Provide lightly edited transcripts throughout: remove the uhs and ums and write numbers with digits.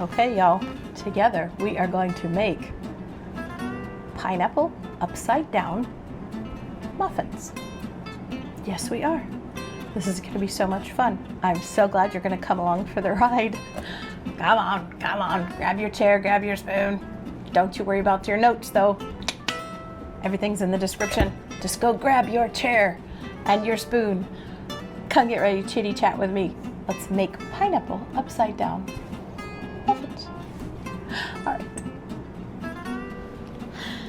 Okay, y'all, together we are going to make pineapple upside down muffins. Yes, we are. This is going to be so much fun. I'm so glad you're going to come along for the ride. Come on, grab your chair, grab your spoon. Don't you worry about your notes though. Everything's in the description. Just go grab your chair and your spoon. Come get ready to chitty chat with me. Let's make pineapple upside down muffins. All right.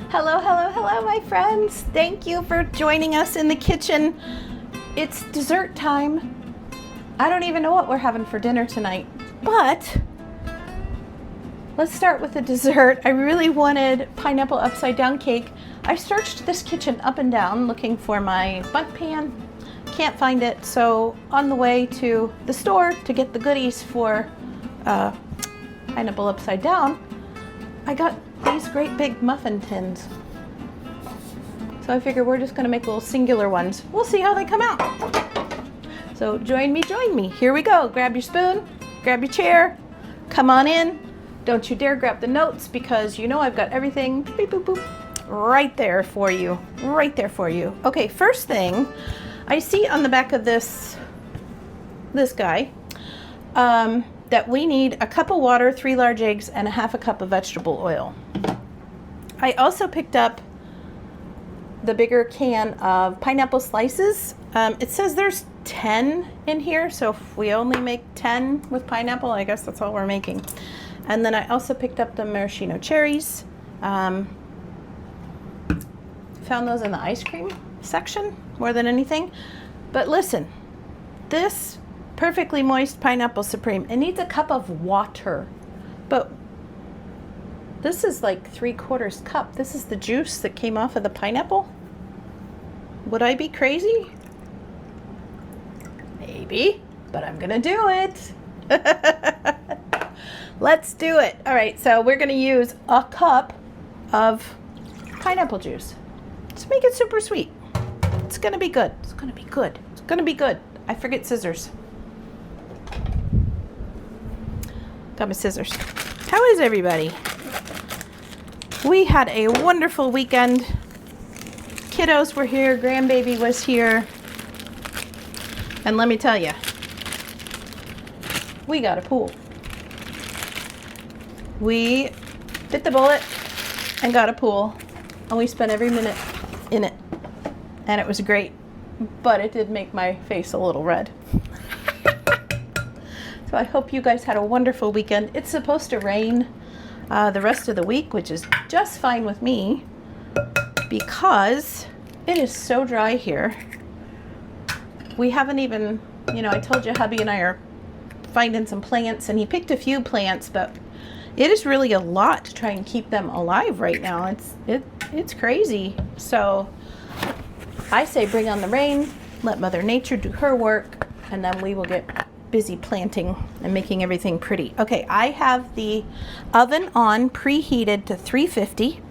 Hello, my friends. Thank you for joining us in the kitchen. It's dessert time. I don't even know what we're having for dinner tonight, but let's start with the dessert. I really wanted pineapple upside down cake. I searched this kitchen up and down looking for my bundt pan. Can't find it, so on the way to the store to get the goodies for pineapple upside down, I got these great big muffin tins. So I figure we're just gonna make little singular ones. We'll see how they come out. So join me. Here we go. Grab your spoon, grab your chair, come on in. Don't you dare grab the notes because you know I've got everything beep, boop, boop, right there for you. Okay, first thing, I see on the back of this guy that we need a cup of water, 3 large eggs, and a half a cup of vegetable oil. I also picked up the bigger can of pineapple slices. It says there's 10 in here, so if we only make 10 with pineapple, I guess that's all we're making. And then I also picked up the maraschino cherries. Found those in the ice cream section more than anything. But listen, this perfectly moist pineapple supreme, it needs a cup of water. But this is like 3/4 cup. This is the juice that came off of the pineapple. Would I be crazy? Maybe, but I'm gonna do it. Let's do it. All right, so we're gonna use a cup of pineapple juice. Just make it super sweet. It's gonna be good. I forget scissors. Got my scissors. How is everybody? We had a wonderful weekend. Kiddos were here, grandbaby was here. And let me tell you, we got a pool. We bit the bullet and got a pool, and we spent every minute in it, and it was great, but it did make my face a little red. So I hope you guys had a wonderful weekend. It's supposed to rain the rest of the week, which is just fine with me because it is so dry here. We haven't even, I told you hubby and I are finding some plants, and he picked a few plants, but it is really a lot to try and keep them alive right now. It's crazy. So I say bring on the rain, let Mother Nature do her work, and then we will get busy planting and making everything pretty. Okay, I have the oven on preheated to 350.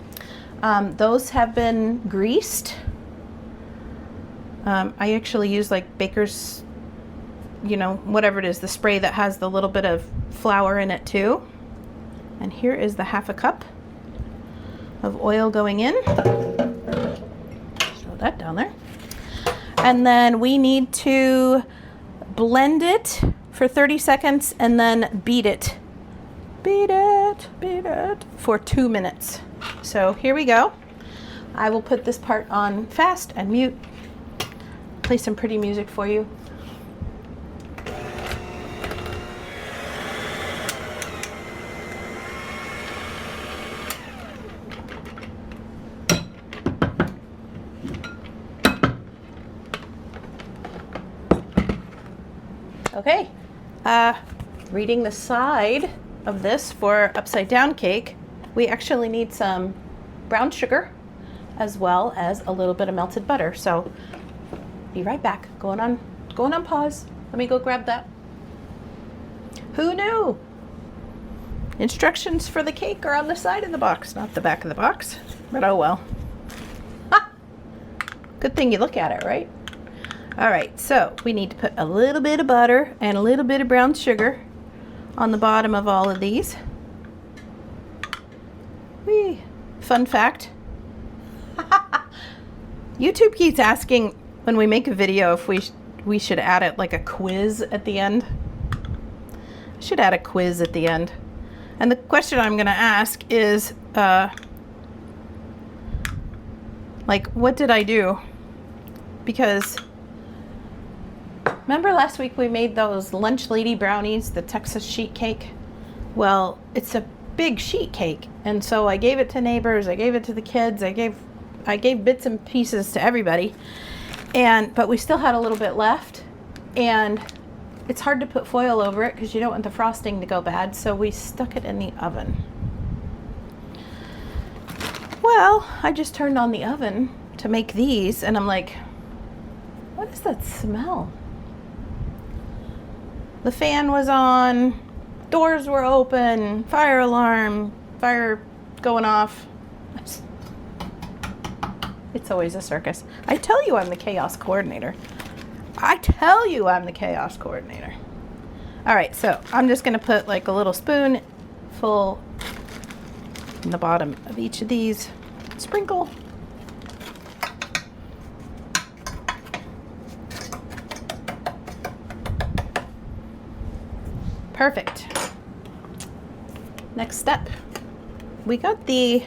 Those have been greased. I actually use like baker's, whatever it is, the spray that has the little bit of flour in it too. And here is the half a cup of oil going in. Throw that down there. And then we need to blend it for 30 seconds and then beat it for 2 minutes. So here we go. I will put this part on fast and mute. Play some pretty music for you. Okay, reading the side of this for upside down cake, we actually need some brown sugar as well as a little bit of melted butter. So be right back. Going on pause. Let me go grab that. Who knew? Instructions for the cake are on the side of the box, not the back of the box. But oh well. Ha! Good thing you look at it, right? All right, so we need to put a little bit of butter and a little bit of brown sugar on the bottom of all of these. Whee! Fun fact. YouTube keeps asking when we make a video if we should add it like a quiz at the end. I should add a quiz at the end. And the question I'm going to ask is, like, what did I do? Because remember last week we made those lunch lady brownies, the Texas sheet cake? Well, it's a big sheet cake, and so I gave it to neighbors, I gave it to the kids, I gave bits and pieces to everybody, but we still had a little bit left, and it's hard to put foil over it because you don't want the frosting to go bad, so we stuck it in the oven. Well, I just turned on the oven to make these, and I'm like, what is that smell? The fan was on, doors were open, fire alarm, fire going off. It's always a circus. I tell you I'm the chaos coordinator. I tell you I'm the chaos coordinator. All right, so I'm just gonna put like a little spoon full in the bottom of each of these. Sprinkle. Perfect. Next step. We got the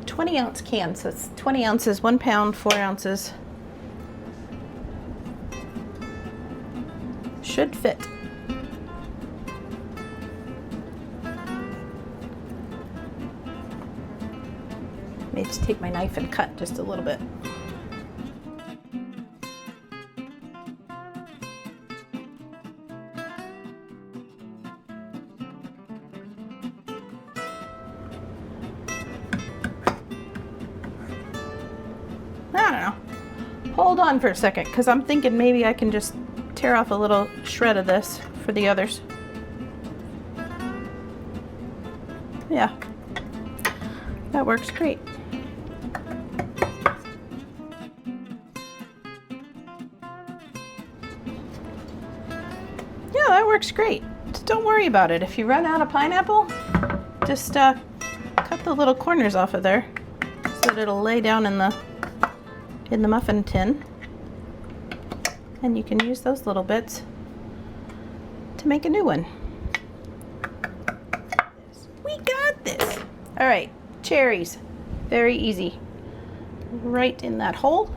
20-ounce can, so it's 20 ounces, 1 pound, 4 ounces. Should fit. May just take my knife and cut just a little bit. I don't know. Hold on for a second, because I'm thinking maybe I can just tear off a little shred of this for the others. Yeah, that works great. Yeah, that works great. Just don't worry about it. If you run out of pineapple, just cut the little corners off of there so that it'll lay down in the muffin tin. And you can use those little bits to make a new one. We got this. All right, cherries. Very easy. Right in that hole.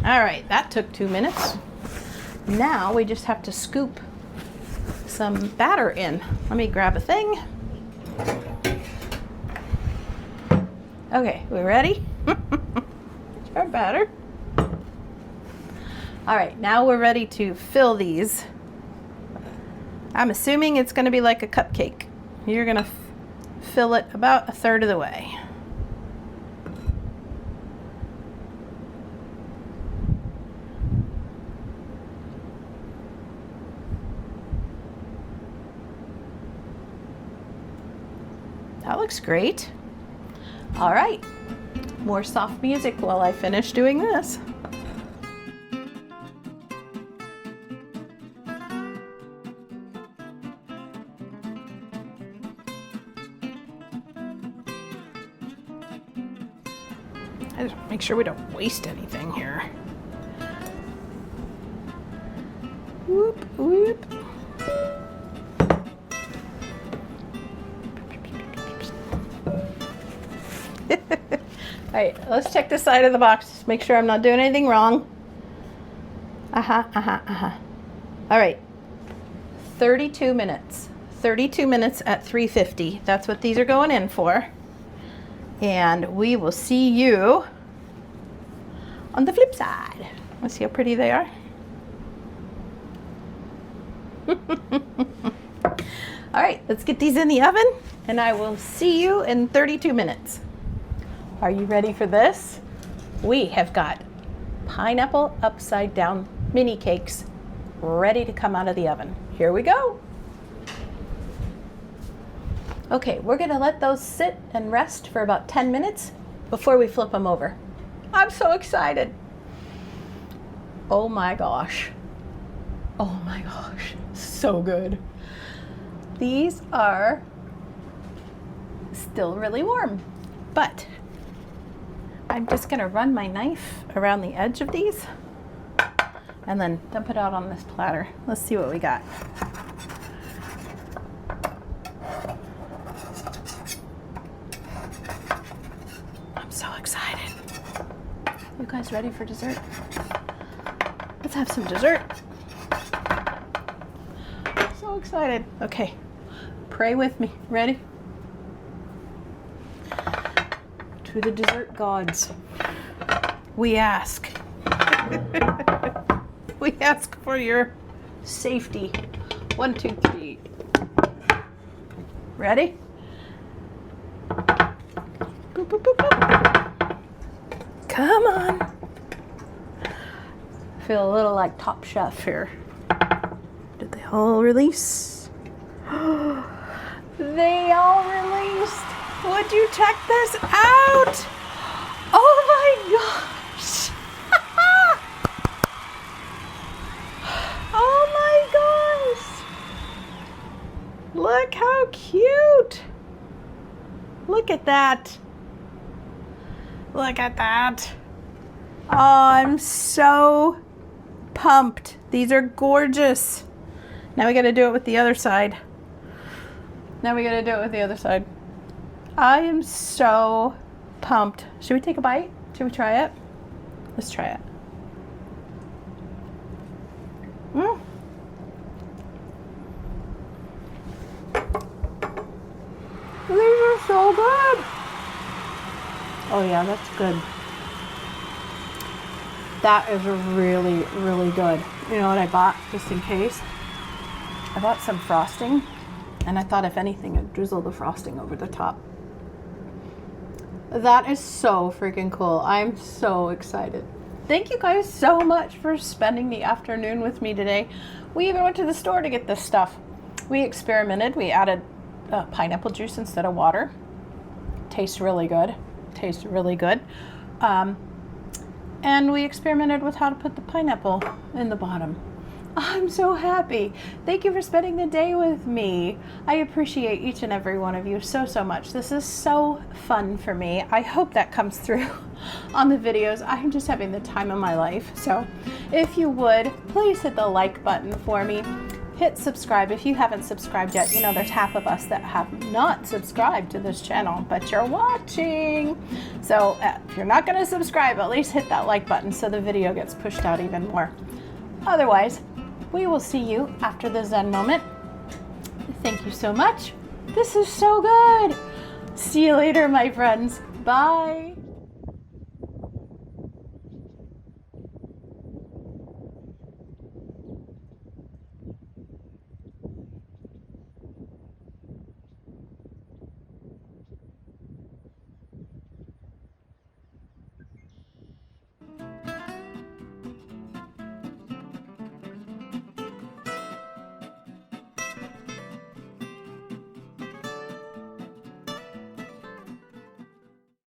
All right, that took 2 minutes. Now we just have to scoop some batter in. Let me grab a thing. Okay, we ready? Our batter. All right, now we're ready to fill these. I'm assuming it's going to be like a cupcake. You're going to fill it about 1/3 of the way. That looks great. All right, more soft music while I finish doing this. I just make sure we don't waste anything here. Whoop, whoop. All right, let's check the side of the box. Make sure I'm not doing anything wrong. All right, 32 minutes. 32 minutes at 350. That's what these are going in for. And we will see you on the flip side. Let's see how pretty they are. All right, let's get these in the oven, and I will see you in 32 minutes. Are you ready for this? We have got pineapple upside down mini cakes ready to come out of the oven. Here we go. Okay, we're gonna let those sit and rest for about 10 minutes before we flip them over. I'm so excited. Oh my gosh. Oh my gosh, so good. These are still really warm, but I'm just gonna run my knife around the edge of these and then dump it out on this platter. Let's see what we got. I'm so excited. You guys ready for dessert? Let's have some dessert. So excited. Okay, pray with me. Ready? To the dessert gods, we ask. We ask for your safety. 1, 2, 3. Ready? Boop, boop, boop, boop. Come on. Feel a little like Top Chef here. Did they all release? They all released. Would you check this out? Oh my gosh. Oh my gosh. Look how cute. Look at that. Look at that. Oh, I'm so pumped. These are gorgeous. Now we gotta do it with the other side. I am so pumped. Should we take a bite? Should we try it? Let's try it. These are so good. Oh yeah, that's good. That is really, really good. You know what I bought, just in case? I bought some frosting, and I thought if anything, I'd drizzle the frosting over the top. That is so freaking cool. I'm so excited. Thank you guys so much for spending the afternoon with me today. We even went to the store to get this stuff. We experimented. We added pineapple juice instead of water. Tastes really good. And we experimented with how to put the pineapple in the bottom. I'm so happy. Thank you for spending the day with me. I appreciate each and every one of you so much. This is so fun for me. I hope that comes through on the videos. I'm just having the time of my life. So if you would, please hit the like button for me. Hit subscribe if you haven't subscribed yet. You know, there's half of us that have not subscribed to this channel, but you're watching. So if you're not gonna subscribe, at least hit that like button so the video gets pushed out even more. Otherwise, we will see you after the Zen moment. Thank you so much. This is so good. See you later, my friends. Bye.